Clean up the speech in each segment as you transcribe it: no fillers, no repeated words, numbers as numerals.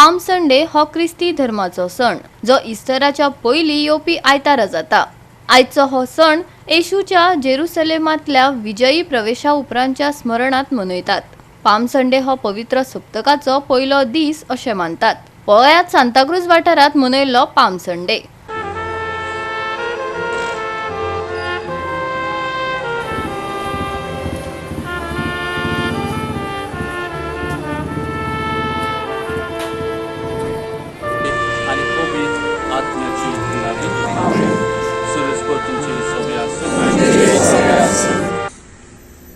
Palm Sunday हो ख्रिस्ती धर्माचो सण जो इस्टराच्या पयलीं येवपी आयतारा जाता। आयचो हो सण येशूच्या जेरुसलेमांतल्या विजयी प्रवेशा उपरांतच्या स्मरणांत मनयतात। पाम संडे हो पवित्र सप्तकाचो पयलो दीस अशें मानतात। पळयात सांताक्रूज वाठारांत मनयल्लो पाम संडे।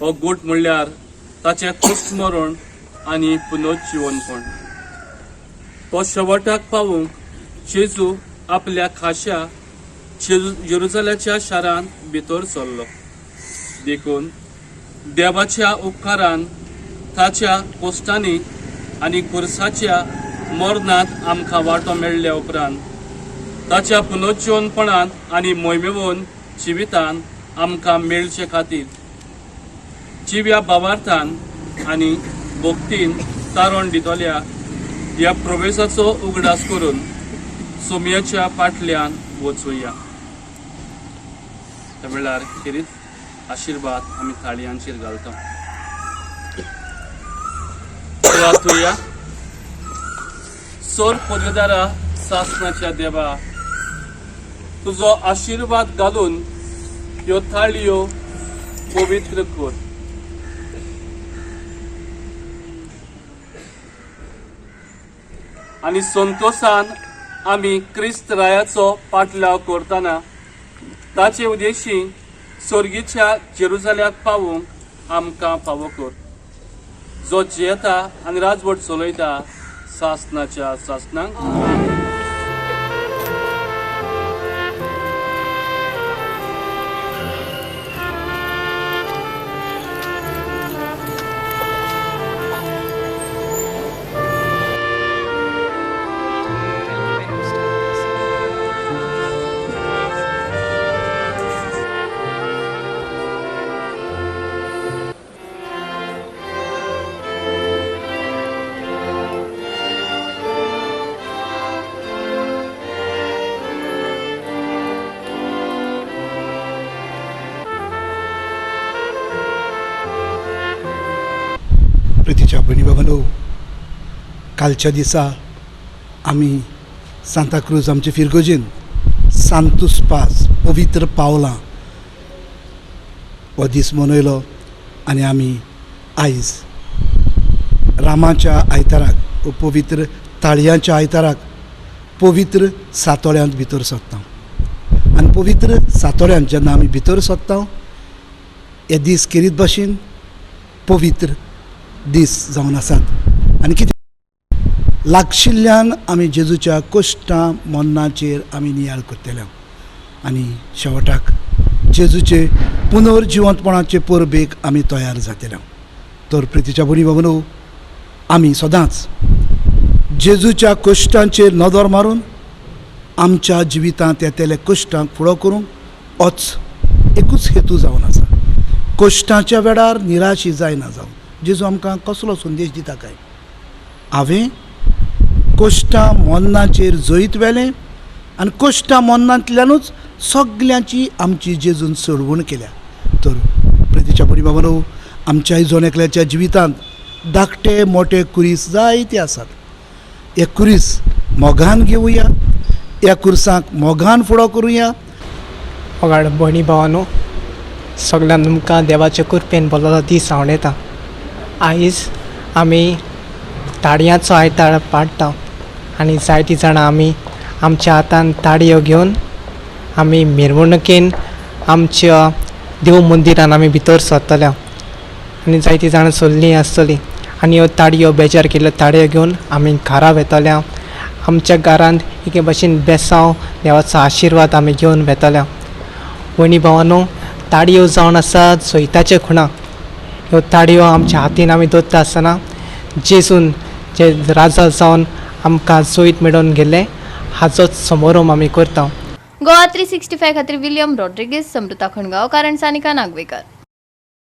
हो गोट म्हणल्यार ताचे खुस्त मरण आनी पुनर्जीवनपण। तो शेवटाक पावूंक जेजू आपल्या खाशा जेरुसलेमाच्या शारांत भितर सरलो। देखून देवाच्या उपकारान ताच्या कोश्टांनी आनी खुर्साच्या मरणांत आमकां वांटो मेळ्ळ्या उपरांत ताच्या पुनर्जीवनपणांत आनी मोहिमेवन जिवितान आमकां मेळचे खातीर जिव्या भावार्थान आनी भक्तीन तारण दितल्या ह्या प्रवेशाचो उगडास करून सोमयाच्या फाटल्यान वचूया। त्या वेळार खेरीत आशिर्वाद आमी थाळयांचेर घालता। वाचूया। सोर पदवेदारा सासणाच्या देवा, तुजो आशिर्वाद घालून ह्यो थाळयो पवित्र कर। आनी संतोषान आमी क्रिस्त रायाचो पाटलाव करतना ताचे उद्देशी स्वर्गीच्या जेरुसलेमाक पावूंक आमकां फावो कर, जो जेता आनी राजवट चलयता सासणाच्या सासणांक। प्रितीच्या भयणी बाबांनो, कालच्या दिसा आमी सांताक्रूज आमचे फिरगोजेन सांतूस पास पवित्र पावलां हो दीस मनयलो आनी आमी आयज रामाच्या आयताराक पवित्र ताळयांच्या आयताराक पवित्र सातोळ्यांत भितर सरता। आनी पवित्र सातोळ्यांत जेन्ना आमी भितर सरता हे दीस खेरीत भाशेन पवित्र दीस जावन आसात। आनी कितें लागशिल्ल्यान आमी जेजूच्या कोश्टां मरणाचेर आमी नियाळ करतले आनी शेवटाक जेजूचे पुनर्जिवंतपणाचे परबेक आमी तयार जातले। तर प्रितीच्या भयणी बाबांनो, आमी सदांच जेजूच्या कोश्टांचेर नदर मारून आमच्या जिवितांत येतले कोश्टांक फुडो करूंक होच एकूच हेतू जावन आसा। कोश्टांच्या वेळार निराशी जायना जावन जेजू आमकां कसलो संदेश दिता काय, हांवें कोश्टां मरणाचेर जैत वेलें आनी कोश्टां मरणांतल्यानूच सगल्यांची आमची जेजून सोडवण केल्या। तर प्रितीच्या भयणी बाबांनो, आमच्या इजोन एकल्याच्या जिवितांत धाकटे मोठे कुरीस जायते आसात। हे कुरीस मोगान घेवया, ह्या कुर्सांक मोगान फुडो करुया। मोगाळ भयणी भावांनो, सगळ्यांक तुमकां देवाचे कृपेन बरो दीस हांव येता। आयज आमी ताळयांचो आयतार पाडटा आनी जायतीं जाणां आमी आमच्या हातान ताळयो घेवन आमी मिरवणुकेन आमच्या देव मंदिरान आमी भितर सरतले आनी जायतीं जाणां चल्लीं आसतलीं आनी ह्यो ताळयो बेजार केल्ल्यो ताळयो घेवन आमी घरा वेतले। आमच्या घरांत एके भाशेन बेसांव देवाचो आशिर्वाद आमी घेवन वेतले। भयणी भावांनो, ताळयो जावन आसात जैताचे खुणाक। ह्यो ताळयो आमच्या हातीन आमी दवरता आसतना जेजून जे राजा जावन आमकां जैत मेळोवन गेले हाचोच समारोह आमी करता। गोवा 365 खातीर विलियम रॉड्रिगीस, समृता खणगांवकार आनी सानिका नागवेकर।